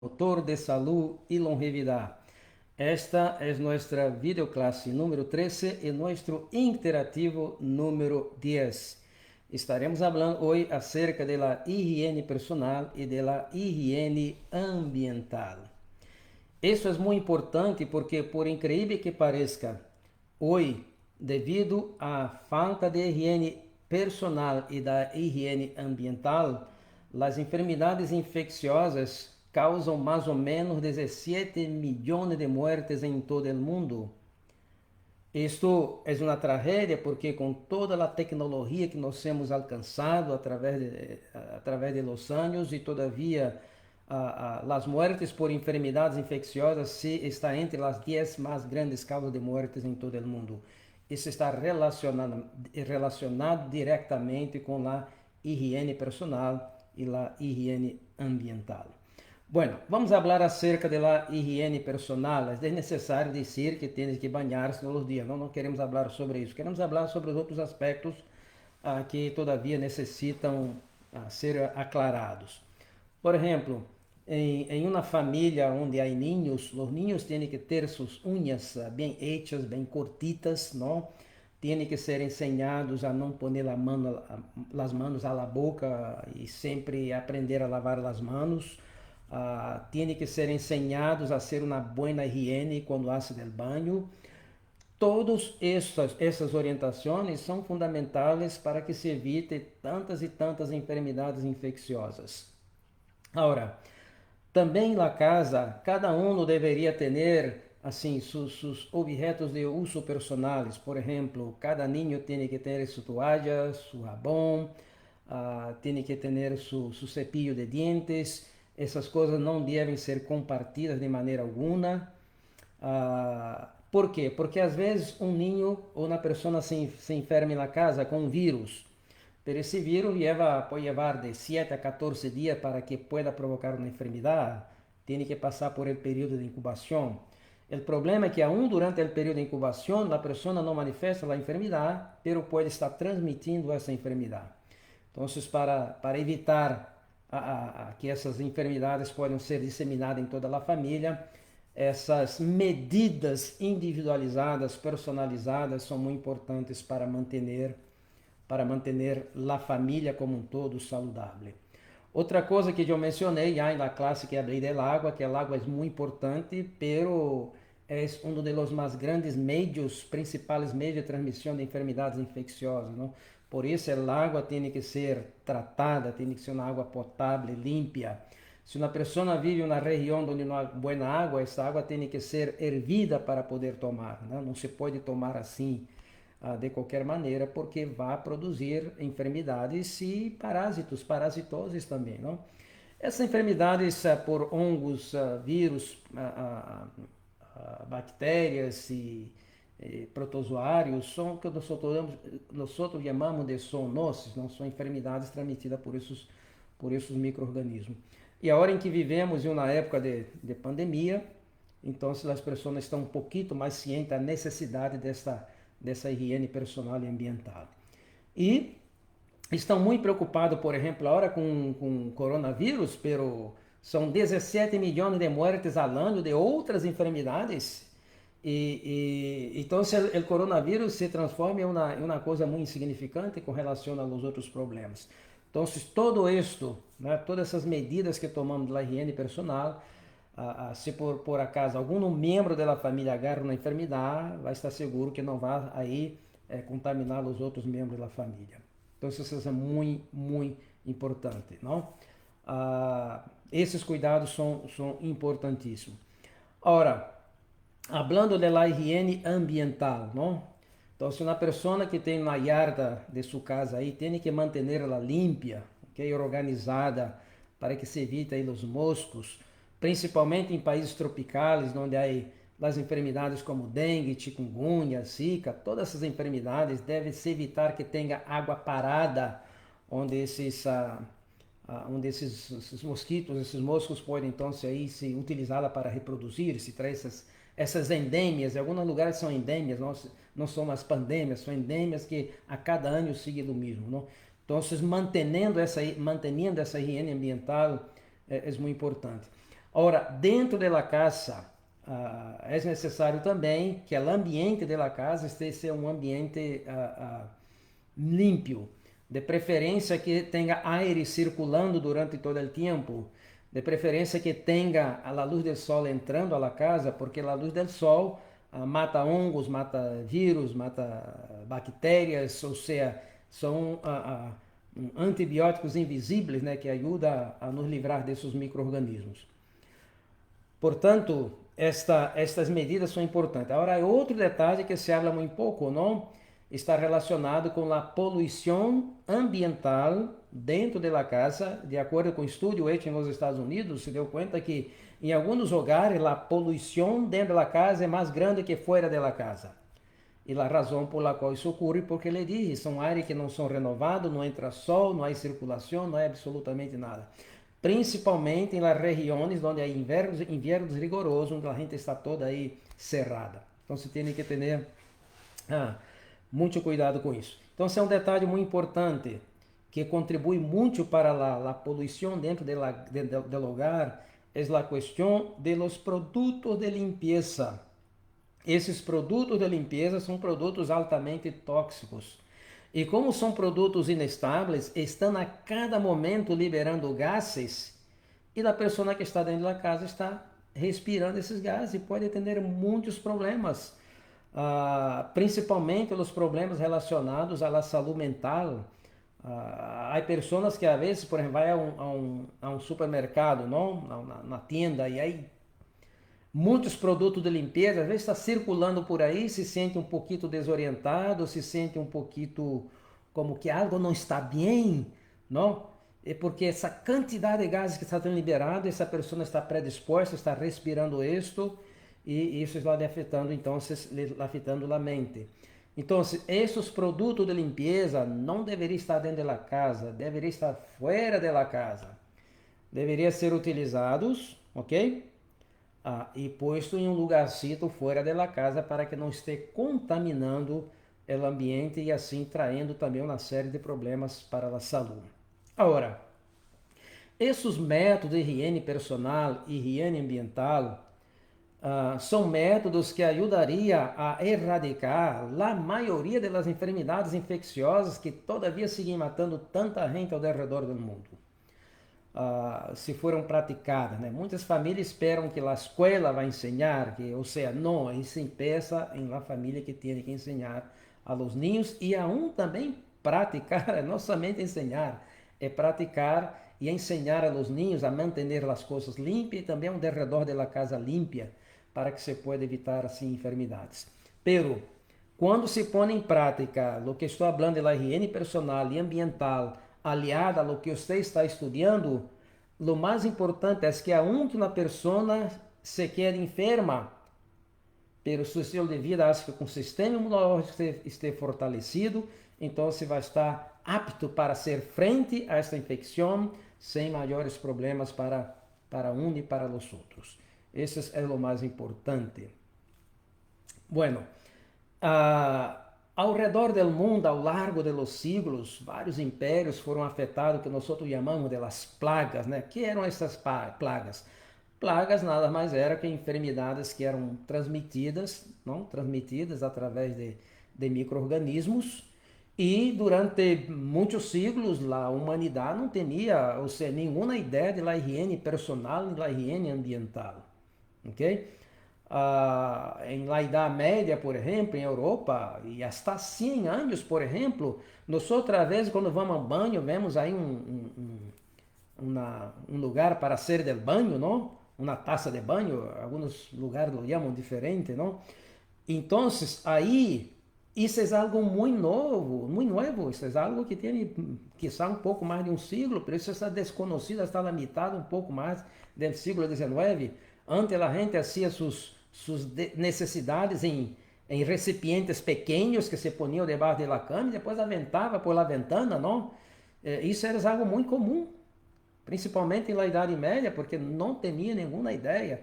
Motor de salud y longevidad. Esta es nuestra videoclase número 13 y nuestro interactivo número 10. Estaremos hablando hoy acerca de la higiene personal y de la higiene ambiental. Isso é muito importante porque, por incrível que pareça, hoje, devido à falta de higiene personal e da higiene ambiental, as enfermidades infecciosas causam mais ou menos 17 milhões de mortes em todo o mundo. Isto é uma tragédia porque com toda a tecnologia que nós temos alcançado através de los anos e todavia as mortes por enfermidades infecciosas se está entre as 10 mais grandes causas de mortes em todo o mundo. Isso está relacionado diretamente com a higiene personal e a higiene ambiental. Bueno, vamos falar acerca da higiene personal. É necessário dizer que tens que banhar-se todos os dias. Não queremos falar sobre isso. Queremos falar sobre os outros aspectos que todavia necessitam ser aclarados. Por exemplo, em uma família onde há ninhos, os ninhos têm que ter suas unhas bem hechas, bem cortitas, não? Têm que ser ensinados a não pôr as mãos à boca e sempre aprender a lavar as mãos. Tiene que ser ensinados a ser uma boa higiene quando hacen el banho. Todas essas orientações são fundamentais para que se evite tantas e tantas enfermidades infecciosas. Agora, também na casa, cada um deveria ter assim seus objetos de uso personais. Por exemplo, cada niño tem que ter sua toalha, seu jabón, tem que ter seu cepillo de dientes. Essas coisas não devem ser compartidas de maneira alguma. Por quê? Porque às vezes um ninho ou uma pessoa se enferma na casa com um vírus. Pero esse vírus pode levar de 7 a 14 dias para que pueda provocar uma enfermidade. Tem que passar por el período de incubação. O problema é que aún durante o período de incubação, a pessoa não manifesta a enfermidade, pero pode estar transmitindo essa enfermidade. Então, para evitar que essas enfermidades possam ser disseminadas em toda a família, essas medidas individualizadas, personalizadas, são muito importantes para manter a família como um todo saudável. Outra coisa que eu mencionei já na classe que falei da água, que a água é muito importante, pero é um dos mais grandes meios, principais meios de transmissão de enfermidades infecciosas, não? Por isso, a água tem que ser tratada, tem que ser uma água potável, limpa. Se uma pessoa vive em uma região onde não há boa água, essa água tem que ser hervida para poder tomar. Não se pode tomar assim de qualquer maneira, porque vai produzir enfermidades e parasitoses também. Não? Essas enfermidades por hongos, vírus, bactérias e protozoários são o que nós chamamos de zoonoses, não são enfermidades transmitidas por esses micro-organismos. E a hora em que vivemos em uma época de pandemia, então as pessoas estão um pouquinho mais cientes da necessidade dessa higiene personal e ambiental. E estão muito preocupados, por exemplo, agora com coronavírus, pero são 17 milhões de mortes ao ano de outras enfermidades. Então o coronavírus se transforma em uma coisa muito insignificante com relação aos outros problemas. Então, todo isto, todas essas medidas que tomamos da higiene personal, se por acaso algum membro da família agarra uma enfermidade, vai estar seguro que não vai aí contaminar os outros membros da família. Então, isso é muito, muito importante, não? Esses cuidados são importantíssimos. Ora, hablando de la higiene ambiental, não? Então, se uma pessoa que tem uma yarda de sua casa aí, tem que manter-la limpa, okay? Organizada, para que se evite aí os moscos, principalmente em países tropicais, onde há as enfermidades como dengue, chikungunya, zika, todas essas enfermidades devem se evitar que tenha água parada, onde esses mosquitos, esses moscos podem então se utilizá-la para reproduzir, se traz essas endêmias. Em alguns lugares são endêmias, não são mais pandemias, são endêmias que a cada ano seguem do mesmo. Não? Então, mantendo essa higiene ambiental é muito importante. Ahora, dentro da casa, é necessário também que o ambiente da casa esteja um ambiente limpio, de preferência que tenha aire circulando durante todo o tempo, de preferência que tenha a luz do sol entrando à casa, porque a luz do sol mata hongos, mata vírus, mata bactérias, ou seja, são antibióticos invisíveis, né, que ajudam a nos livrar desses micro-organismos. Portanto, estas medidas são importantes. Agora, outro detalhe que se habla muito pouco, não? Está relacionado com a poluição ambiental dentro da casa. De acordo com o estudo feito nos Estados Unidos, se deu conta que em alguns lugares a poluição dentro da casa é mais grande que fora da casa. E a razão por la qual isso ocorre, porque ele diz, são áreas que não são renovadas, não entra sol, não há circulação, não há absolutamente nada. Principalmente em las regiões onde há invernos rigorosos, onde a gente está toda aí cerrada. Então você tem que ter muito cuidado com isso. Então esse é um detalhe muito importante, que contribui muito para a poluição dentro do lugar, é a questão de los produtos de limpeza. Esses produtos de limpeza são produtos altamente tóxicos. E como são produtos inestáveis, estão a cada momento liberando gases e a pessoa que está dentro da casa está respirando esses gases e pode ter muitos problemas, principalmente os problemas relacionados à saúde mental. Há pessoas que às vezes, por exemplo, vai a um supermercado, não? Na tienda, e aí muitos produtos de limpeza, às vezes está circulando por aí, se sente um pouquinho desorientado, se sente um pouquinho como que algo não está bem, não? É porque essa quantidade de gases que está sendo liberado, essa pessoa está predisposta, está respirando isto, e isso está afetando, então, afetando a mente. Então, esses produtos de limpeza não deveriam estar dentro da casa, deveriam estar fora da casa. Deveriam ser utilizados, ok? E posto em um lugarcito fora da casa para que não esteja contaminando o ambiente e assim traindo também uma série de problemas para a saúde. Agora, esses métodos de higiene personal e higiene ambiental são métodos que ajudariam a erradicar a maioria das enfermidades infecciosas que todavia seguem matando tanta gente ao redor do mundo. Se foram praticadas, né? Muitas famílias esperam que a escola vai ensinar, ou seja, não, isso empieza em la família que tem que ensinar a los niños e aún também praticar, não somente ensinar, é praticar e ensinar a los niños a manter as coisas limpas e também ao redor da casa limpa, para que se pueda evitar assim enfermidades. Pero, quando se põe em prática o que estou falando da higiene personal e ambiental, aliada a lo que você está estudando, lo mais importante é que aunque uma pessoa se quede enferma, pero su estilo de vida hace que o sistema imunológico esteja fortalecido, então você vai estar apto para ser frente a esta infecção sem maiores problemas para um e para os outros. Esse é o mais importante. Bueno, ao redor do mundo, ao largo dos siglos, vários impérios foram afetados, que nós chamamos de las plagas, né? Que eram essas plagas? Plagas nada mais era que enfermidades que eram transmitidas, não? Transmitidas através de micro-organismos, e durante muitos siglos a humanidade não tinha, ou seja, nenhuma ideia de la higiene personal e la higiene ambiental, ok? Em la Idade Média, por exemplo, em Europa, e hasta 100 anos, por exemplo, nós outra vez, quando vamos ao banho, vemos aí um lugar para ser del banho, não? Uma taça de banho, alguns lugares lo chamam diferente, não? Então, aí, isso é algo muito novo, isso é algo que tem, quizá, um pouco mais de um siglo, por isso está desconhecido, está limitado um pouco mais do século XIX. Antes a gente fazia suas necessidades em recipientes pequenos que se poniam debaixo da cama e depois aventava por la ventana, não? Isso era algo muito comum, principalmente na Idade Média, porque não tinha nenhuma ideia.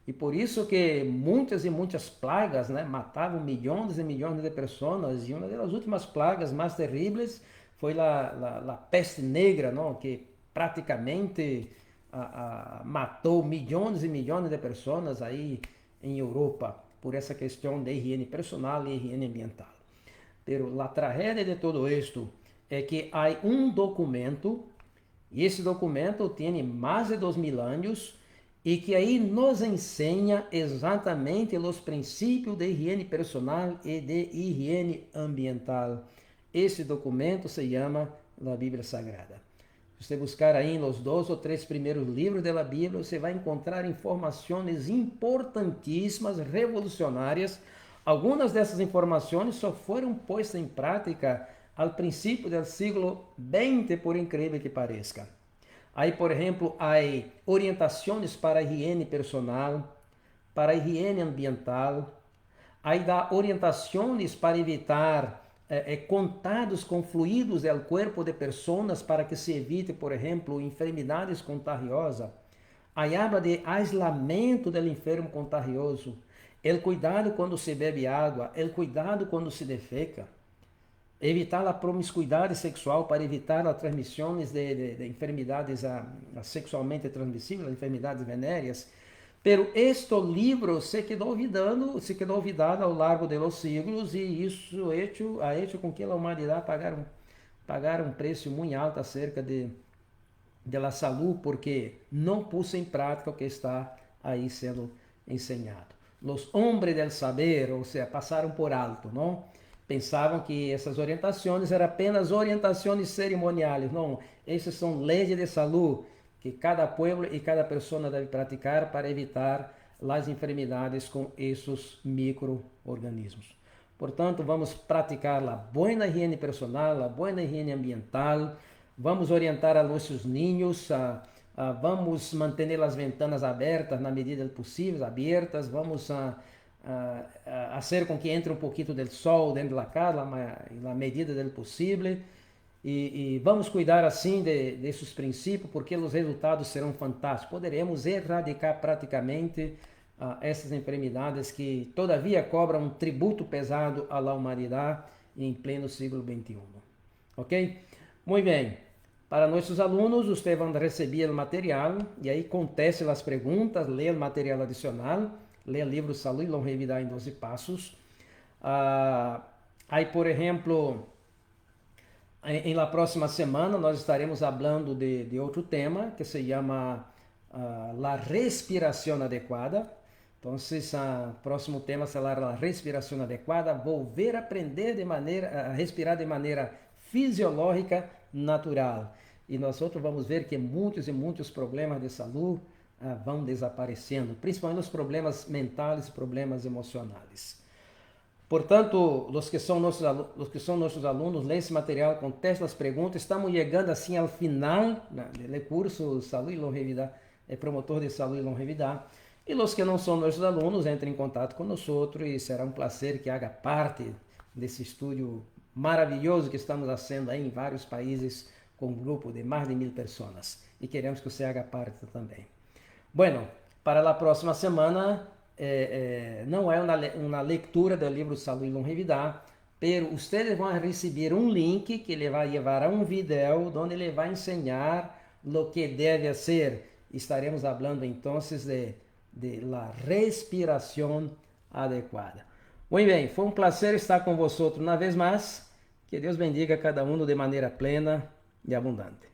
E por isso que muitas e muitas plagas, né, matavam milhões e milhões de pessoas, e uma das últimas plagas mais terríveis foi a peste negra, não? Que praticamente matou milhões e milhões de pessoas aí em Europa por essa questão de higiene personal e higiene ambiental. Pero a tragédia de todo isto é que há um documento, e esse documento tem mais de 2000 anos, e que aí nos ensina exatamente os princípios de higiene personal e de higiene ambiental. Esse documento se chama a Bíblia Sagrada. Se você buscar aí nos 2 ou 3 primeiros livros da Bíblia, você vai encontrar informações importantíssimas, revolucionárias. Algumas dessas informações só foram postas em prática ao princípio do século XX, por incrível que pareça. Aí, por exemplo, há orientações para a higiene personal, para a higiene ambiental. Aí dá orientações para evitar contatos com fluidos do corpo de pessoas para que se evite, por exemplo, enfermidades contagiosas. Aí habla de aislamento do enfermo contagioso, o cuidado quando se bebe água, o cuidado quando se defeca, evitar a promiscuidade sexual para evitar as transmissões de enfermidades sexualmente transmissíveis, enfermidades venéreas. Pero este livro se quedou olvidado ao largo dos siglos, e isso ha hecho com que a humanidade pagara um preço muito alto acerca de la saúde, porque não pôs em prática o que está aí sendo ensinado. Os homens del saber, ou seja, passaram por alto, não? Pensavam que essas orientações eram apenas orientações cerimoniais. Não, essas são leis de saúde que cada pueblo e cada pessoa deve praticar para evitar as enfermidades com esses micro-organismos. Portanto, vamos praticar a boa higiene personal, a boa higiene ambiental, vamos orientar a nossos ninhos, vamos manter as ventanas abertas na medida do possível, abertas, vamos fazer com que entre um pouquinho do sol dentro da casa, na medida do possível. E vamos cuidar assim desses princípios, porque os resultados serão fantásticos. Poderemos erradicar praticamente essas enfermidades que todavia cobram um tributo pesado à humanidade em pleno século XXI. Ok? Muito bem. Para nossos alunos, vocês vão receber o material e aí conteste as perguntas, leia o material adicional, leia o livro Saúde e Longevidade em 12 Passos. Aí, por exemplo, em la próxima semana nós estaremos falando de outro tema que se chama la respiração adequada. Então, o próximo tema será a respiração adequada. Volver a aprender a respirar de maneira fisiológica, natural. E nós vamos ver que muitos e muitos problemas de saúde vão desaparecendo, principalmente os problemas mentais e problemas emocionais. Portanto, os que são nossos alunos, leem esse material, contestem as perguntas. Estamos chegando assim ao final do curso Saúde e Longevidade, promotor de saúde e longevidade. E os que não são nossos alunos, entrem em contato conosco e será um prazer que haja parte desse estudo maravilhoso que estamos fazendo aí em vários países com um grupo de mais de 1000 pessoas. E queremos que você haja parte também. Bueno, para a próxima semana, não é uma leitura do livro Saúde e Longevidade, pero vocês vão receber um link que ele vai levar a um vídeo onde ele vai ensinar o que deve ser. Estaremos falando então de la respiração adequada. Muito bem, foi um prazer estar com vocês uma vez mais. Que Deus bendiga cada um de maneira plena e abundante.